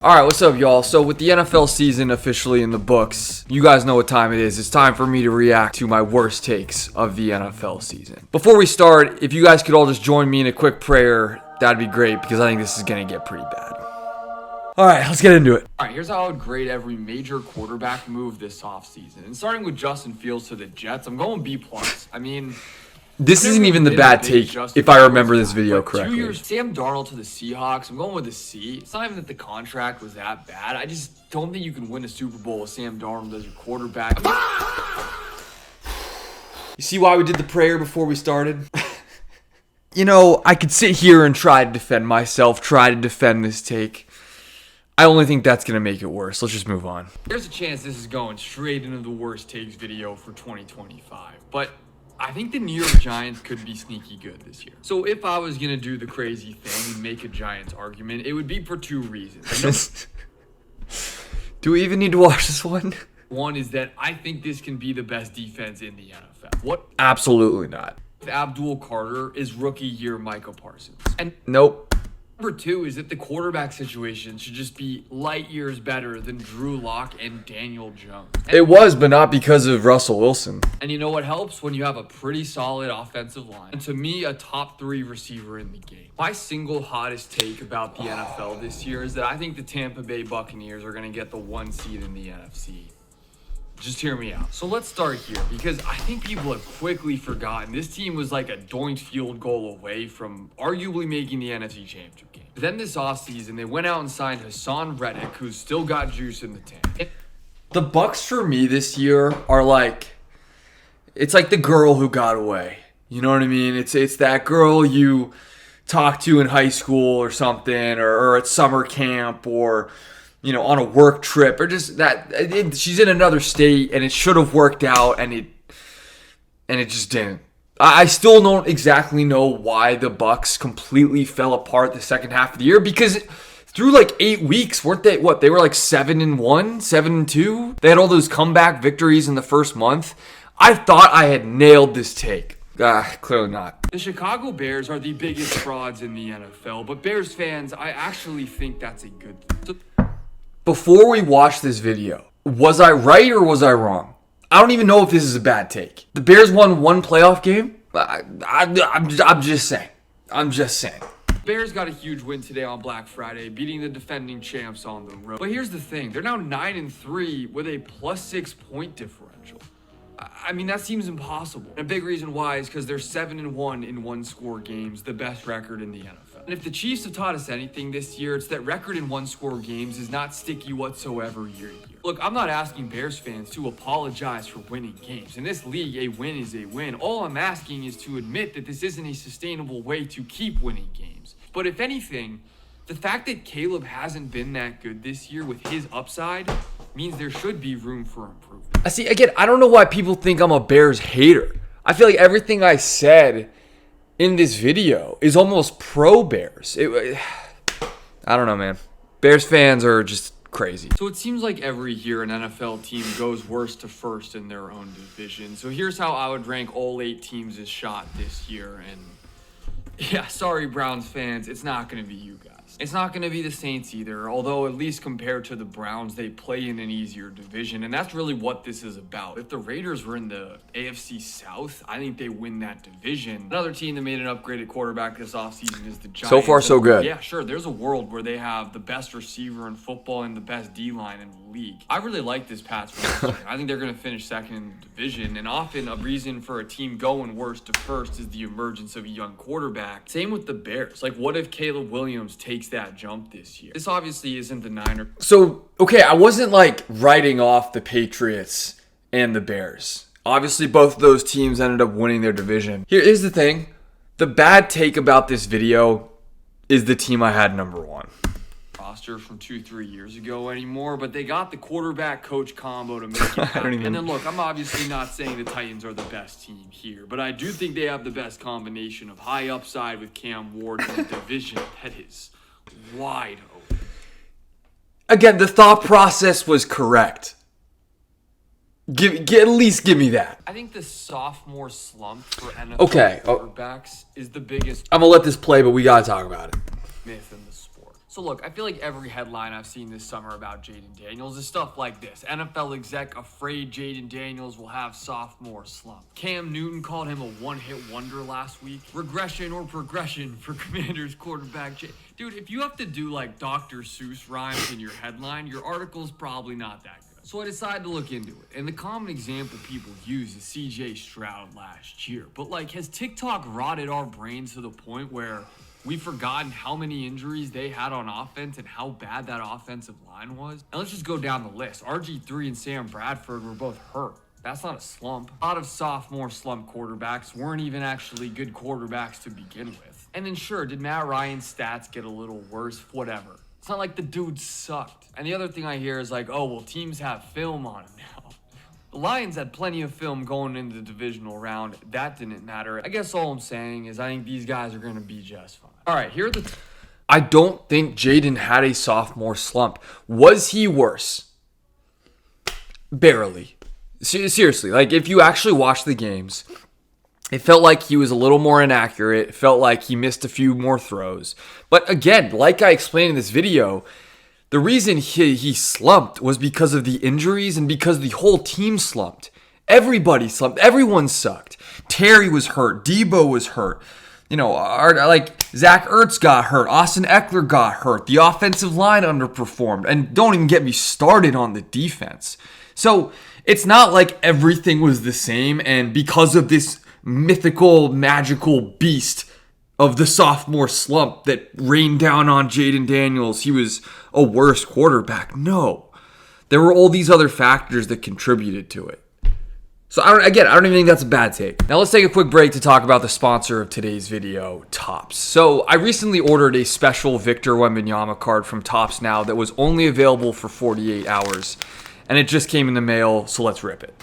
Alright, what's up, y'all? So, with the NFL season officially in the books, you guys know what time it is. It's time for me to react to my worst takes of the NFL season. Before we start, if you guys could all just join me in a quick prayer, that'd be great, because I think this is going to get pretty bad. Alright, let's get into it. Alright, here's how I would grade every major quarterback move this offseason. And starting with Justin Fields to the Jets, I'm going B+. I mean, this isn't even the bad take, if I remember this video correctly. 2 years, Sam Darnold to the Seahawks, I'm going with a C. It's not even that the contract was that bad. I just don't think you can win a Super Bowl with Sam Darnold as your quarterback. You see why we did the prayer before we started? You know, I could sit here and try to defend myself, try to defend this take. I only think that's going to make it worse. Let's just move on. There's a chance this is going straight into the worst takes video for 2025, but I think the New York Giants could be sneaky good this year. So if I was going to do the crazy thing and make a Giants argument, it would be for two reasons. Do we even need to watch this one? One is that I think this can be the best defense in the NFL. What? Absolutely not. Abdul Carter is rookie year Micah Parsons. And nope. Number two is that the quarterback situation should just be light years better than Drew Lock and Daniel Jones. It was, but not because of Russell Wilson. And you know what helps? When you have a pretty solid offensive line. And to me, a top 3 receiver in the game. My single hottest take about the NFL this year is that I think the Tampa Bay Buccaneers are going to get the 1 seed in the NFC. Just hear me out. So let's start here, because I think people have quickly forgotten this team was like a doinked field goal away from arguably making the NFC Championship game. But then this offseason, they went out and signed Hassan Reddick, who's still got juice in the tank. The Bucs for me this year are like, it's like the girl who got away. You know what I mean? It's that girl you talked to in high school or something, or at summer camp, or you know, on a work trip, or just that she's in another state and it should have worked out and it just didn't. I still don't exactly know why the Bucs completely fell apart the second half of the year, because through like 8 weeks, weren't they? What, they were like 7-1, 7-2. They had all those comeback victories in the first month. I thought I had nailed this take. Clearly not. The Chicago Bears are the biggest frauds in the NFL, but Bears fans, I actually think that's a good thing. Before we watch this video, was I right or was I wrong? I don't even know if this is a bad take. The Bears won 1 playoff game. I'm just saying. I'm just saying. Bears got a huge win today on Black Friday, beating the defending champs on the road. But here's the thing. They're now 9-3 with a +6 point differential. I mean, that seems impossible. And a big reason why is because they're 7-1 in 1-score games, the best record in the NFL. And if the Chiefs have taught us anything this year, it's that record in 1-score games is not sticky whatsoever year to year. Look, I'm not asking Bears fans to apologize for winning games. In this league, a win is a win. All I'm asking is to admit that this isn't a sustainable way to keep winning games. But if anything, the fact that Caleb hasn't been that good this year with his upside means there should be room for improvement. I see, again, I don't know why people think I'm a Bears hater. I feel like everything I said in this video is almost pro-Bears. I don't know, man. Bears fans are just crazy. So it seems like every year an NFL team goes worst to first in their own division. So here's how I would rank all 8 teams as shot this year. And yeah, sorry, Browns fans, it's not going to be you guys. It's not going to be the Saints either, although at least compared to the Browns, they play in an easier division, and that's really what this is about. If the Raiders were in the AFC South, I think they win that division. Another team that made an upgraded quarterback this offseason is the Giants. So far, so good. Yeah, sure, there's a world where they have the best receiver in football and the best D-line in the league. I really like this Pats roster. I think they're going to finish second in the division, and often a reason for a team going worst to first is the emergence of a young quarterback. Same with the Bears. Like, what if Caleb Williams takes that jump this year? This obviously isn't the Niners. So, okay, I wasn't like writing off the Patriots and the Bears. Obviously, both of those teams ended up winning their division. Here's the thing. The bad take about this video is the team I had number 1. Roster from 2-3 years ago anymore, but they got the quarterback coach combo to make it happen. And then look, I'm obviously not saying the Titans are the best team here, but I do think they have the best combination of high upside with Cam Ward in a division that is wide open. Again, the thought process was correct. At least give me that. I think the sophomore slump for NFL quarterbacks is the biggest. I'm gonna let this play, but we gotta talk about it. Myth in the sport. So look, I feel like every headline I've seen this summer about Jaden Daniels is stuff like this. NFL exec afraid Jaden Daniels will have sophomore slump. Cam Newton called him a one-hit wonder last week. Regression or progression for Commanders quarterback Dude, if you have to do like Dr. Seuss rhymes in your headline, your article's probably not that good. So I decided to look into it. And the common example people use is CJ Stroud last year. But like, has TikTok rotted our brains to the point where we've forgotten how many injuries they had on offense and how bad that offensive line was? And let's just go down the list. RG3 and Sam Bradford were both hurt. That's not a slump. A lot of sophomore slump quarterbacks weren't even actually good quarterbacks to begin with. And then sure, did Matt Ryan's stats get a little worse? Whatever. It's not like the dude sucked. And the other thing I hear is like, oh, well, teams have film on him now. The Lions had plenty of film going into the divisional round. That didn't matter. I guess all I'm saying is I think these guys are going to be just fine. All right, here are the... I don't think Jaden had a sophomore slump. Was he worse? Barely. Seriously, like if you actually watch the games, it felt like he was a little more inaccurate. It felt like he missed a few more throws. But again, like I explained in this video, the reason he slumped was because of the injuries and because the whole team slumped. Everybody slumped. Everyone sucked. Terry was hurt. Debo was hurt. You know, like Zach Ertz got hurt. Austin Eckler got hurt. The offensive line underperformed. And don't even get me started on the defense. So it's not like everything was the same. And because of this mythical, magical beast of the sophomore slump that rained down on Jaden Daniels, he was a worse quarterback. No. There were all these other factors that contributed to it. So I don't even think that's a bad take. Now let's take a quick break to talk about the sponsor of today's video, Topps. So I recently ordered a special Victor Wembanyama card from Topps now that was only available for 48 hours. And it just came in the mail, so let's rip it.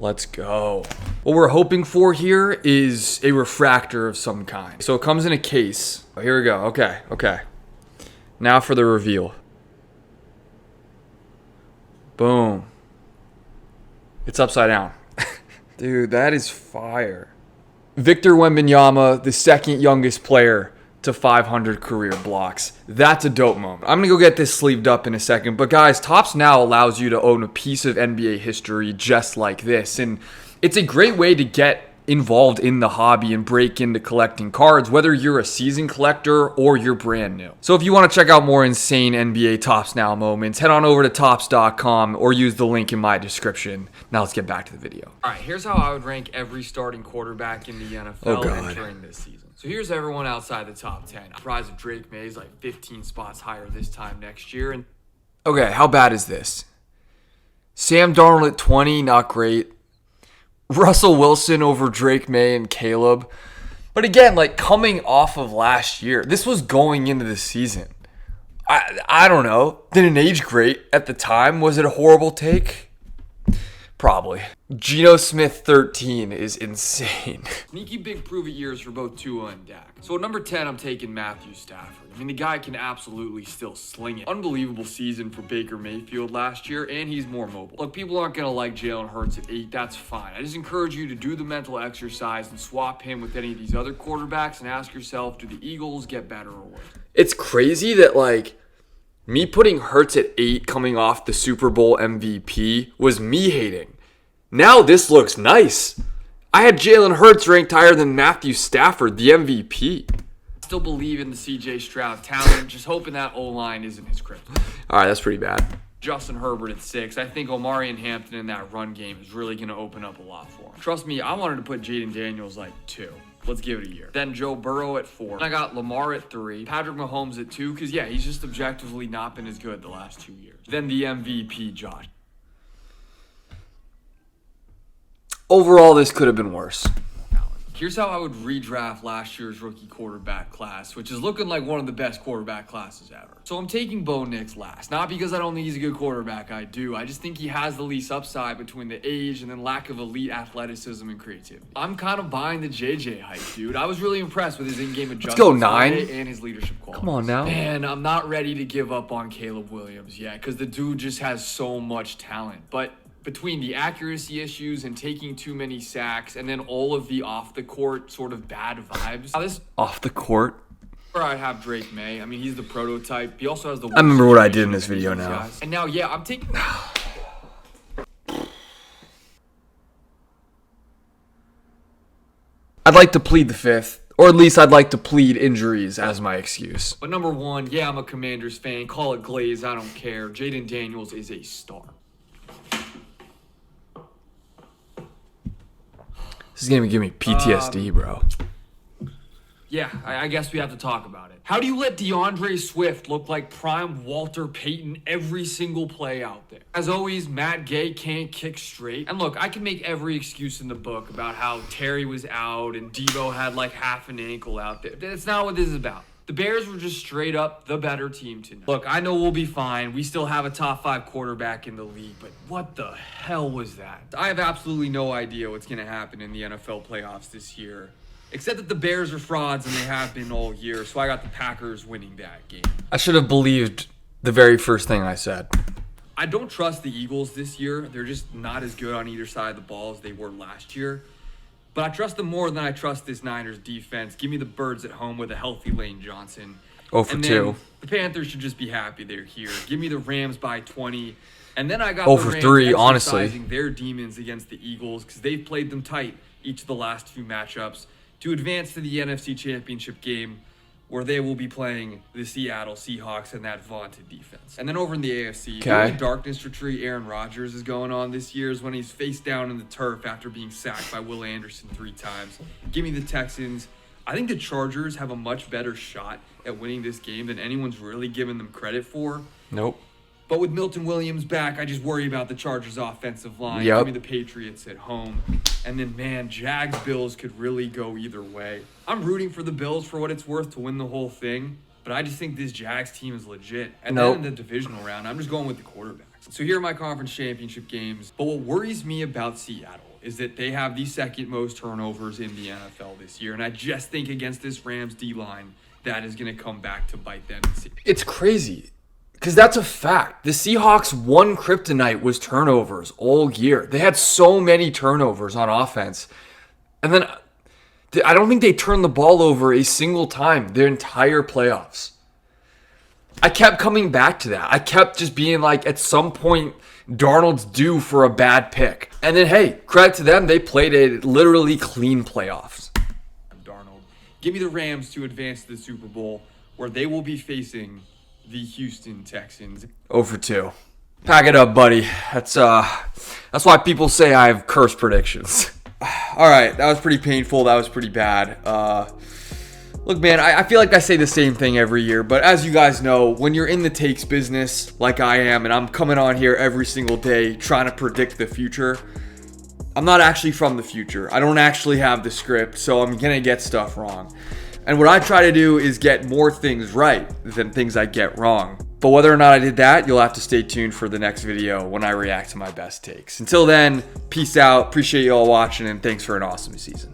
Let's go. What we're hoping for here is a refractor of some kind. So it comes in a case. Oh, here we go. Okay. Now for the reveal. Boom. It's upside down. Dude, that is fire. Victor Wembanyama, the second youngest player to 500 career blocks. That's a dope moment. I'm going to go get this sleeved up in a second. But guys, Topps now allows you to own a piece of NBA history just like this. And it's a great way to get involved in the hobby and break into collecting cards, whether you're a seasoned collector or you're brand new. So if you want to check out more insane NBA Topps Now moments, head on over to Topps.com or use the link in my description. Now let's get back to the video. All right, here's how I would rank every starting quarterback in the NFL entering this season. So here's everyone outside the top 10. I'm surprised if Drake May is like 15 spots higher this time next year. And okay, how bad is this? Sam Darnold at 20, not great. Russell Wilson over Drake May and Caleb. But again, like coming off of last year, this was going into the season. I don't know. Didn't age great at the time. Was it a horrible take? Probably. Geno Smith 13 is insane. Sneaky big prove-it years for both Tua and Dak. So at number 10, I'm taking Matthew Stafford. I mean, the guy can absolutely still sling it. Unbelievable season for Baker Mayfield last year, and he's more mobile. Look, people aren't going to like Jalen Hurts at 8. That's fine. I just encourage you to do the mental exercise and swap him with any of these other quarterbacks and ask yourself, do the Eagles get better or worse? It's crazy that, like, me putting Hurts at 8 coming off the Super Bowl MVP was me hating. Now this looks nice. I had Jalen Hurts ranked higher than Matthew Stafford, the MVP. Still believe in the CJ Stroud talent, just hoping that O-line isn't his crypto. All right, that's pretty bad. Justin Herbert at 6. I think Omari and Hampton in that run game is really going to open up a lot for him. Trust me, I wanted to put Jaden Daniels like 2. Let's give it a year. Then Joe Burrow at 4. And I got Lamar at 3. Patrick Mahomes at 2, because, yeah, he's just objectively not been as good the last 2 years. Then the MVP, Josh. Overall, this could have been worse. Here's how I would redraft last year's rookie quarterback class, which is looking like one of the best quarterback classes ever. So I'm taking Bo Nix last. Not because I don't think he's a good quarterback, I do. I just think he has the least upside between the age and then lack of elite athleticism and creativity. I'm kind of buying the JJ hype, dude. I was really impressed with his in-game adjustments. Let's go 9. And his leadership qualities. Come on now. Man, I'm not ready to give up on Caleb Williams yet because the dude just has so much talent. But between the accuracy issues and taking too many sacks, and then all of the off the court sort of bad vibes. Now this Off the court? where I'd have Drake May. I mean, he's the prototype. He also has the. I remember what I did in this video now. Guys. And now, yeah, I'm taking. I'd like to plead the fifth, or at least I'd like to plead injuries as my excuse. But number one, yeah, I'm a Commanders fan. Call it Glaze. I don't care. Jaden Daniels is a star. This is gonna give me PTSD, bro. Yeah, I guess we have to talk about it. How do you let DeAndre Swift look like prime Walter Payton every single play out there? As always, Matt Gay can't kick straight. And look, I can make every excuse in the book about how Terry was out and Debo had like half an ankle out there. That's not what this is about. The Bears were just straight up the better team tonight. Look, I know we'll be fine. We still have a top 5 quarterback in the league, but what the hell was that? I have absolutely no idea what's going to happen in the NFL playoffs this year. Except that the Bears are frauds, and they have been all year, so I got the Packers winning that game. I should have believed the very first thing I said. I don't trust the Eagles this year. They're just not as good on either side of the ball as they were last year. But I trust them more than I trust this Niners defense. Give me the Birds at home with a healthy Lane Johnson. 0 for 2. The Panthers should just be happy they're here. Give me the Rams by 20. And then I got 0 the for Rams 3, honestly. exercising their demons against the Eagles because they've played them tight each of the last few matchups to advance to the NFC Championship game where they will be playing the Seattle Seahawks and that vaunted defense. And then over in the AFC, the only darkness retreat Aaron Rodgers is going on this year is when he's face down in the turf after being sacked by Will Anderson 3 times. Give me the Texans. I think the Chargers have a much better shot at winning this game than anyone's really given them credit for. Nope. But with Milton Williams back, I just worry about the Chargers' offensive line. Yep. Give me the Patriots at home. And then, man, Jags-Bills could really go either way. I'm rooting for the Bills for what it's worth to win the whole thing, but I just think this Jags team is legit. And then in the divisional round, I'm just going with the quarterbacks. So here are my conference championship games. But what worries me about Seattle is that they have the second most turnovers in the NFL this year. And I just think against this Rams D-line, that is going to come back to bite them. It's crazy. Because that's a fact. The Seahawks' one kryptonite was turnovers all year. They had so many turnovers on offense. And then I don't think they turned the ball over a single time their entire playoffs. I kept coming back to that. I kept just being like, at some point, Darnold's due for a bad pick. And then, hey, credit to them, they played a literally clean playoffs. Darnold. Give me the Rams to advance to the Super Bowl, where they will be facing the Houston Texans. 0 for 2. Pack it up, buddy. That's why people say I have cursed predictions. All right, that was pretty painful. That was pretty bad. Look, man, I feel like I say the same thing every year, but as you guys know, when you're in the takes business like I am, and I'm coming on here every single day trying to predict the future, I'm not actually from the future. I don't actually have the script, so I'm going to get stuff wrong. And what I try to do is get more things right than things I get wrong. But whether or not I did that, you'll have to stay tuned for the next video when I react to my best takes. Until then, peace out. Appreciate you all watching, and thanks for an awesome season.